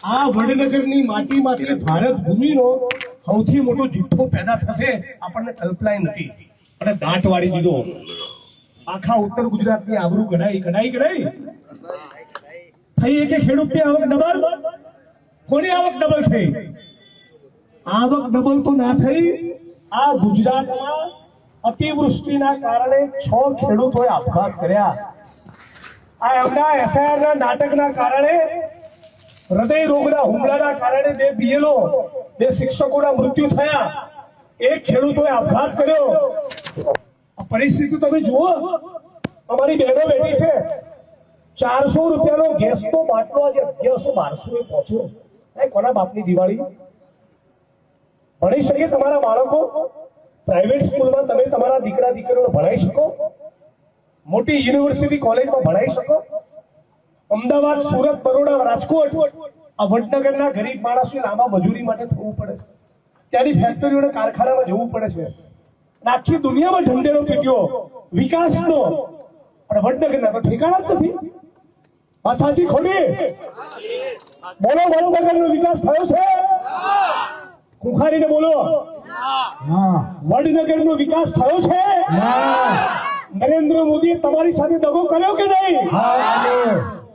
આ વડનગરની માટીમાંથી ભારત ભૂમિનો સૌથી મોટો જથ્થો પેદા થશે આપણને કલ્પના નથી અને દાંટ વાળી દીધો આખા ઉત્તર ગુજરાતની આબરૂ કઢાઈ થઈ કે ખેડૂતની આવક ડબલ કોની આવક ડબલ થઈ આવક ડબલ તો ના થઈ આ ગુજરાતમાં અતિવૃષ્ટિના કારણે 6 ખેડૂતોએ આપઘાત કર્યા આ એમના એફઆઈઆર ના નાટકના કારણે હૃદય રોગના હુમલાના કારણે 2 બીએલઓ 2 શિક્ષકોના મૃત્યુ થયા એક ખેડૂતોએ આપઘાત કર્યો આ પરિસ્થિતિ તમે જુઓ અમારી બહેનો બેઠી છે 400 રૂપિયાનો ગેસનો બાટલો આજે 1100-1200 પહોંચ્યો એ કોના બાપની દિવાળી ભણી શકે તમારા બાળકો પ્રાઇવેટ સ્કૂલમાં તમે તમારા દીકરા દીકરીઓને ભણાવી શકો મોટી યુનિવર્સિટી કોલેજમાં ભણાવી શકો અમદાવાદ સુરત બરોડા રાજકોટ આ વડનગરના ગરીબ માણસોને લાંબા મજૂરી માટે થવું પડે છે ત્યાંની ફેક્ટરીઓને કારખાનામાં જવું પડે છે આખી દુનિયામાં ઢંઢેરો પીટ્યો વિકાસનો અને વડનગરના તો ઠેકાણા જ નથી વાત સાચી ખોટી બોલો વડનગરનો વિકાસ થયો છે કુખારીને બોલો વડનગરનો વિકાસ થયો છે નરેન્દ્ર મોદીએ તમારી સાથે દગો કર્યો કે નહીં